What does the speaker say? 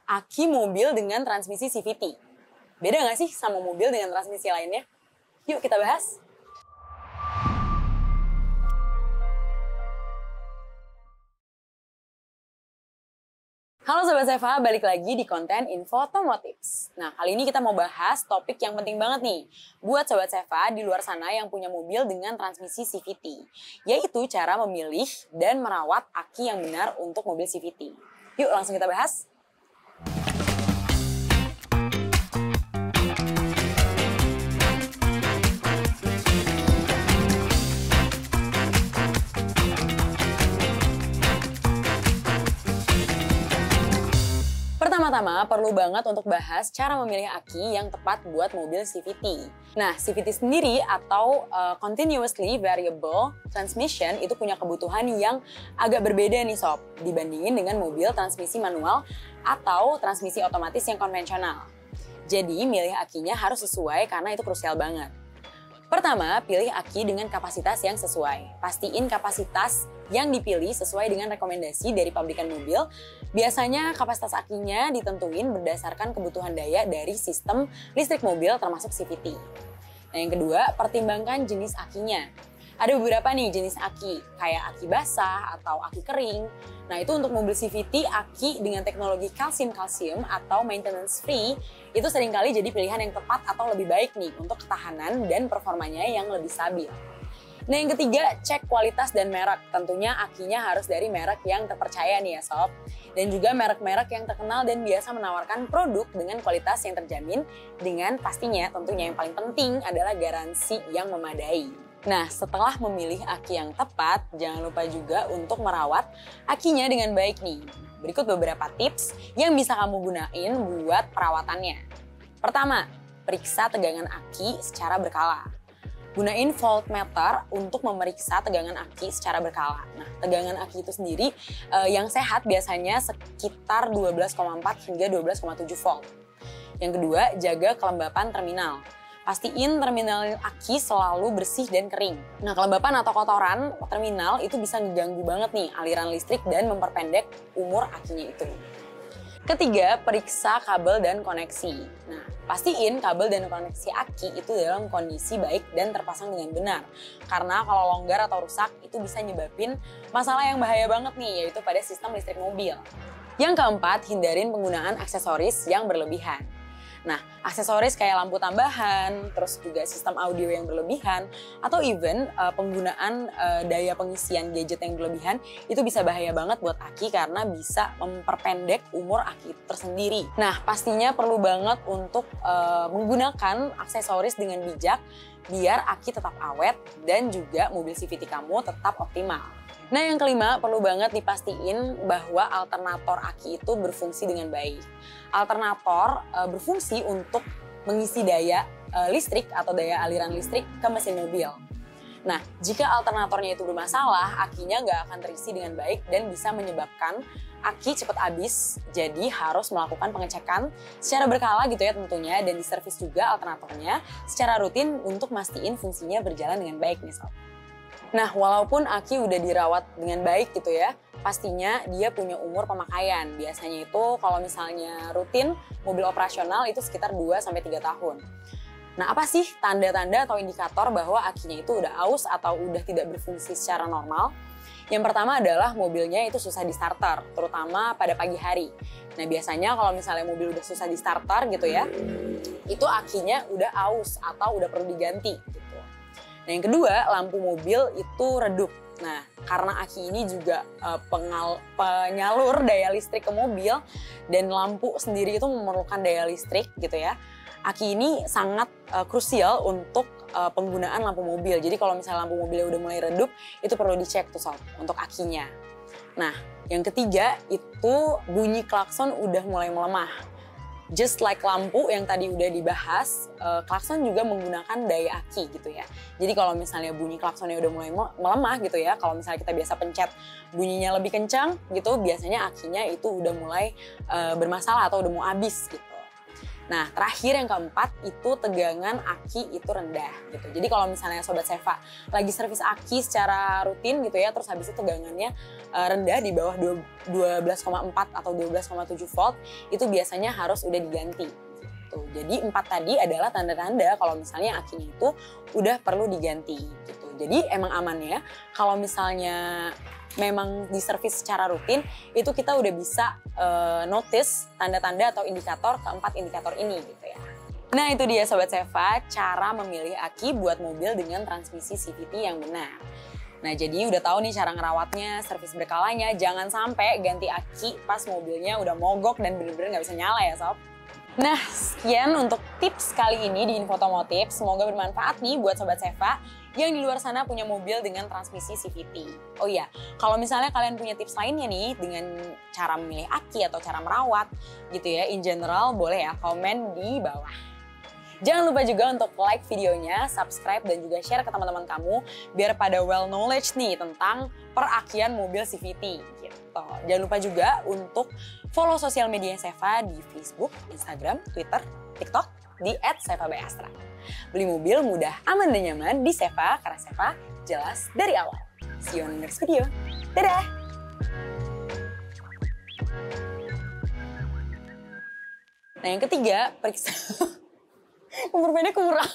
aki mobil dengan transmisi CVT. Beda nggak sih sama mobil dengan transmisi lainnya? Yuk kita bahas. Halo Sobat Seva, balik lagi di konten Info Otomotives. Nah, kali ini kita mau bahas topik yang penting banget nih buat Sobat Seva di luar sana yang punya mobil dengan transmisi CVT, yaitu cara memilih dan merawat aki yang benar untuk mobil CVT. Yuk langsung kita bahas. Pertama-tama perlu banget untuk bahas cara memilih aki yang tepat buat mobil CVT. Nah, CVT sendiri atau Continuously Variable Transmission itu punya kebutuhan yang agak berbeda nih sob, dibandingin dengan mobil transmisi manual atau transmisi otomatis yang konvensional. Jadi, milih akinya harus sesuai karena itu krusial banget. Pertama, pilih aki dengan kapasitas yang sesuai. Pastiin kapasitas yang dipilih sesuai dengan rekomendasi dari pabrikan mobil. Biasanya kapasitas akinya ditentuin berdasarkan kebutuhan daya dari sistem listrik mobil termasuk CVT. Nah, yang kedua, pertimbangkan jenis akinya. Ada beberapa nih jenis aki, kayak aki basah atau aki kering. Nah, itu untuk mobil CVT, aki dengan teknologi kalsium-kalsium atau maintenance free itu seringkali jadi pilihan yang tepat atau lebih baik nih untuk ketahanan dan performanya yang lebih stabil. Nah, yang ketiga, cek kualitas dan merek. Tentunya akinya harus dari merek yang terpercaya nih ya sob. Dan juga merek-merek yang terkenal dan biasa menawarkan produk dengan kualitas yang terjamin, dengan pastinya tentunya yang paling penting adalah garansi yang memadai. Nah, setelah memilih aki yang tepat, jangan lupa juga untuk merawat akinya dengan baik nih. Berikut beberapa tips yang bisa kamu gunain buat perawatannya. Pertama, periksa tegangan aki secara berkala. Gunain voltmeter untuk memeriksa tegangan aki secara berkala. Nah, tegangan aki itu sendiri yang sehat biasanya sekitar 12,4 hingga 12,7 volt. Yang kedua, jaga kelembapan terminal. Pastiin terminal aki selalu bersih dan kering. Nah, kelembapan atau kotoran terminal itu bisa ngeganggu banget nih aliran listrik dan memperpendek umur akinya itu. Ketiga, periksa kabel dan koneksi. Nah, pastiin kabel dan koneksi aki itu dalam kondisi baik dan terpasang dengan benar. Karena kalau longgar atau rusak itu bisa nyebabin masalah yang bahaya banget nih, yaitu pada sistem listrik mobil. Yang keempat, hindarin penggunaan aksesoris yang berlebihan. Nah, aksesoris kayak lampu tambahan, terus juga sistem audio yang berlebihan, atau even penggunaan daya pengisian gadget yang berlebihan, itu bisa bahaya banget buat aki karena bisa memperpendek umur aki tersendiri. Nah, pastinya perlu banget untuk menggunakan aksesoris dengan bijak, biar aki tetap awet dan juga mobil CVT kamu tetap optimal. Nah, yang kelima, perlu banget dipastiin bahwa alternator aki itu berfungsi dengan baik. Alternator berfungsi untuk mengisi daya listrik atau daya aliran listrik ke mesin mobil. Nah, jika alternatornya itu bermasalah, akinya nggak akan terisi dengan baik dan bisa menyebabkan aki cepat habis. Jadi harus melakukan pengecekan secara berkala gitu ya tentunya, dan diservis juga alternatornya secara rutin untuk mastiin fungsinya berjalan dengan baik nih sob. Nah, walaupun aki udah dirawat dengan baik gitu ya, pastinya dia punya umur pemakaian. Biasanya itu kalau misalnya rutin, mobil operasional itu sekitar 2-3 tahun. Nah, apa sih tanda-tanda atau indikator bahwa akinya itu udah aus atau udah tidak berfungsi secara normal? Yang pertama adalah mobilnya itu susah di starter, terutama pada pagi hari. Nah, biasanya kalau misalnya mobil udah susah di starter gitu ya, itu akinya udah aus atau udah perlu diganti gitu. Nah, yang kedua, lampu mobil itu redup. Nah, karena aki ini juga penyalur daya listrik ke mobil dan lampu sendiri itu memerlukan daya listrik gitu ya. Aki ini sangat krusial untuk penggunaan lampu mobil. Jadi kalau misalnya lampu mobilnya udah mulai redup, itu perlu dicek tuh sob untuk akinya. Nah, yang ketiga itu bunyi klakson udah mulai melemah. Just like lampu yang tadi udah dibahas, klakson juga menggunakan daya aki gitu ya. Jadi kalau misalnya bunyi klaksonnya udah mulai melemah gitu ya, kalau misalnya kita biasa pencet bunyinya lebih kencang gitu, biasanya akinya itu udah mulai bermasalah atau udah mau habis gitu. Nah, terakhir yang keempat itu tegangan aki itu rendah gitu. Jadi kalau misalnya Sobat Seva lagi servis aki secara rutin gitu ya, terus habis itu tegangannya rendah di bawah 12,4 atau 12,7 volt, itu biasanya harus udah diganti. Gitu. Jadi 4 tadi adalah tanda-tanda kalau misalnya akinya itu udah perlu diganti gitu. Jadi emang aman ya kalau misalnya memang di servis secara rutin, itu kita udah bisa notice tanda-tanda atau indikator keempat indikator ini gitu ya. Nah itu dia Sobat Seva, cara memilih aki buat mobil dengan transmisi CVT yang benar. Nah jadi udah tahu nih cara ngerawatnya, servis berkalanya, jangan sampai ganti aki pas mobilnya udah mogok dan bener-bener nggak bisa nyala ya Sob. Nah, sekian untuk tips kali ini di Infotomotif. Semoga bermanfaat nih buat Sobat Seva yang di luar sana punya mobil dengan transmisi CVT. Oh iya, kalau misalnya kalian punya tips lainnya nih dengan cara memilih aki atau cara merawat gitu ya, in general boleh ya komen di bawah. Jangan lupa juga untuk like videonya, subscribe, dan juga share ke teman-teman kamu biar pada well knowledge nih tentang perakian mobil CVT gitu. Jangan lupa juga untuk follow sosial media Seva di Facebook, Instagram, Twitter, TikTok di @seva_by_astra. Beli mobil mudah, aman, dan nyaman di Seva karena Seva jelas dari awal. See you on the next video. Dadah! Nah yang ketiga, periksa. Umur pendek kurang.